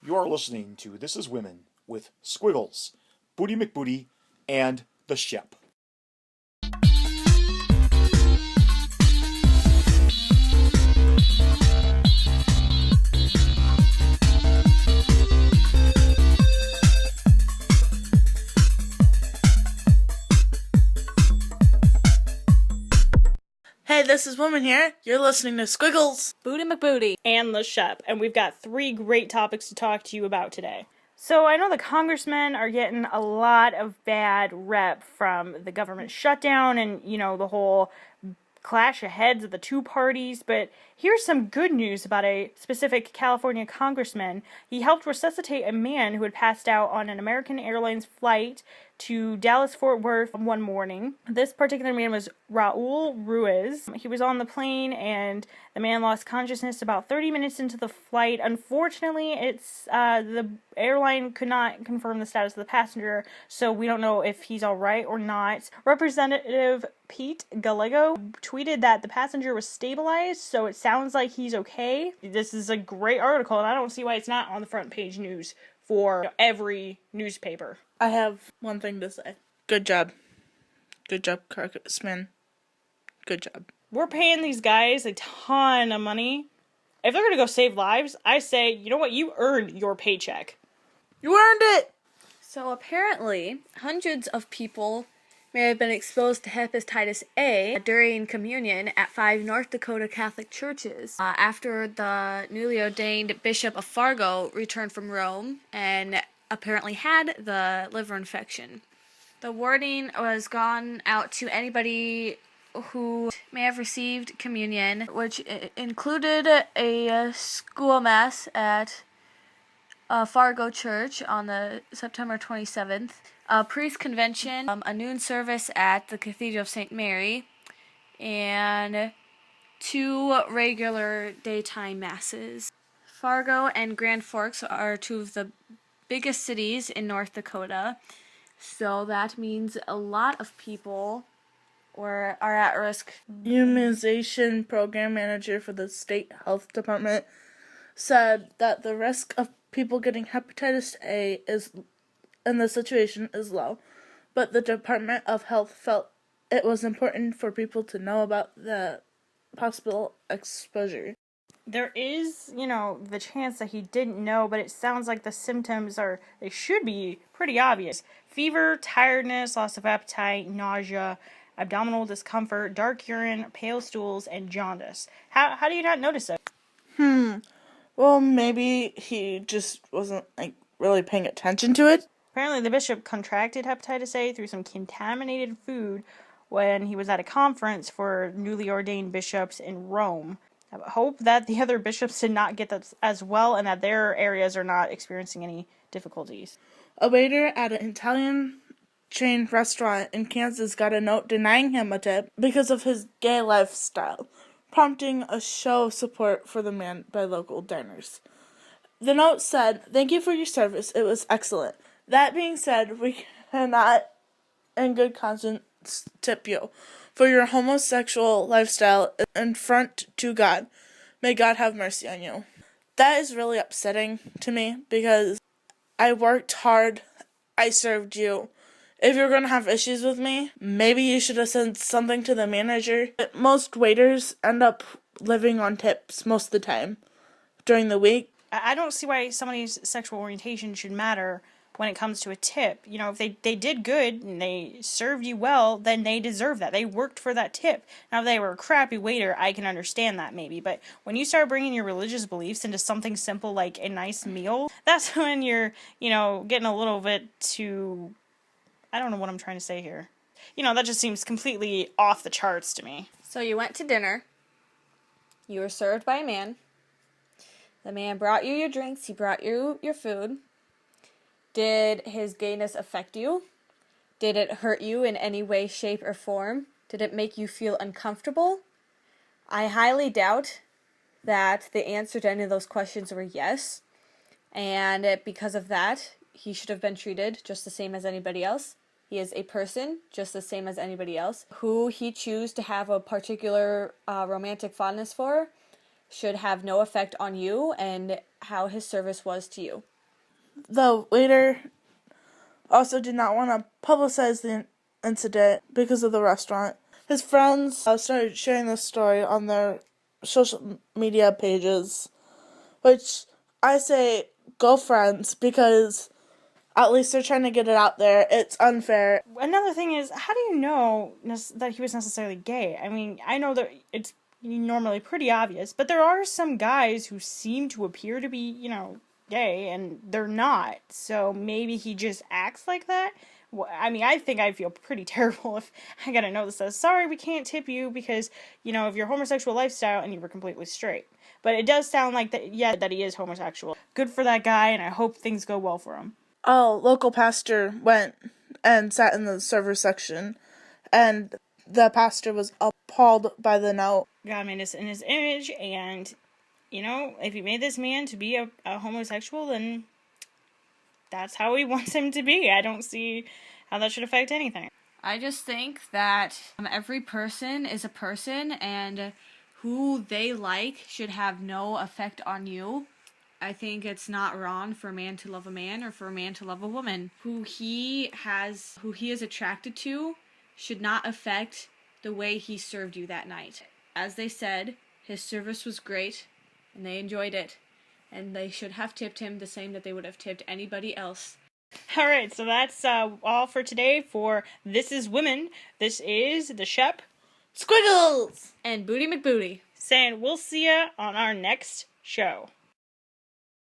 You're listening to This Is Women with Squiggles, Booty McBooty, and the Shep. Hey, this is Woman here. You're listening to Squiggles, Booty McBooty, and the Shep, and we've got 3 great topics to talk to you about today. So I know the congressmen are getting a lot of bad rep from the government shutdown and, the whole clash of heads of the two parties, but here's some good news about a specific California congressman. He helped resuscitate a man who had passed out on an American Airlines flight to Dallas-Fort Worth one morning. This particular man was Raul Ruiz. He was on the plane and the man lost consciousness about 30 minutes into the flight. Unfortunately, the airline could not confirm the status of the passenger, so we don't know if he's all right or not. Representative Pete Gallego tweeted that the passenger was stabilized, so it sounds like he's okay. This is a great article, and I don't see why it's not on the front page news for every newspaper. I have one thing to say. Good job. Good job, congressman. Good job. We're paying these guys a ton of money. If they're going to go save lives, I say, you know what? You earned your paycheck. You earned it! So apparently, hundreds of people may have been exposed to Hepatitis A during communion at 5 North Dakota Catholic churches after the newly ordained Bishop of Fargo returned from Rome and apparently had the liver infection. The warning was gone out to anybody who may have received communion, which included a school mass at Fargo Church on the September 27th, a priest convention, a noon service at the Cathedral of St. Mary, and 2 regular daytime masses. Fargo and Grand Forks are 2 of the biggest cities in North Dakota, so that means a lot of people are at risk. Immunization program manager for the state health department said that the risk of people getting hepatitis A in the situation is low, but the Department of Health felt it was important for people to know about the possible exposure. There is, the chance that he didn't know, but it sounds like the symptoms they should be pretty obvious. Fever, tiredness, loss of appetite, nausea, abdominal discomfort, dark urine, pale stools, and jaundice. How do you not notice it? Well, maybe he just wasn't, really paying attention to it. Apparently, the bishop contracted hepatitis A through some contaminated food when he was at a conference for newly ordained bishops in Rome. I hope that the other bishops did not get that as well and that their areas are not experiencing any difficulties. A waiter at an Italian chain restaurant in Kansas got a note denying him a tip because of his gay lifestyle, prompting a show of support for the man by local diners. The note said, "Thank you for your service. It was excellent. That being said, we cannot, in good conscience, tip you for your homosexual lifestyle in front to God. May God have mercy on you." That is really upsetting to me because I worked hard. I served you. If you're going to have issues with me, maybe you should have sent something to the manager. Most waiters end up living on tips most of the time during the week. I don't see why somebody's sexual orientation should matter when it comes to a tip. If they did good and they served you well, then they deserve that. They worked for that tip. Now, if they were a crappy waiter, I can understand that maybe. But when you start bringing your religious beliefs into something simple like a nice meal, that's when you're, getting a little bit too... I don't know what I'm trying to say here. That just seems completely off the charts to me. So you went to dinner. You were served by a man. The man brought you your drinks. He brought you your food. Did his gayness affect you? Did it hurt you in any way, shape, or form? Did it make you feel uncomfortable? I highly doubt that the answer to any of those questions were yes. And because of that, he should have been treated just the same as anybody else. He is a person, just the same as anybody else. Who he chooses to have a particular romantic fondness for, should have no effect on you and how his service was to you. The waiter also did not want to publicize the incident because of the restaurant. His friends started sharing this story on their social media pages, which I say go friends, because at least they're trying to get it out there. It's unfair. Another thing is, how do you know that he was necessarily gay? I mean, I know that it's normally pretty obvious, but there are some guys who seem to appear to be, gay, and they're not. So maybe he just acts like that? Well, I mean, I think I'd feel pretty terrible if I got a note that says, sorry, we can't tip you because, of your homosexual lifestyle and you were completely straight. But it does sound like that, that he is homosexual. Good for that guy, and I hope things go well for him. A local pastor went and sat in the server section, and the pastor was appalled by the note. God made us in his image, and, if he made this man to be a homosexual, then that's how he wants him to be. I don't see how that should affect anything. I just think that every person is a person, and who they like should have no effect on you. I think it's not wrong for a man to love a man or for a man to love a woman. Who he is attracted to should not affect the way he served you that night. As they said, his service was great, and they enjoyed it. And they should have tipped him the same that they would have tipped anybody else. Alright, so that's all for today for This Is Women. This is the Shep, Squiggles! And Booty McBooty saying we'll see ya on our next show.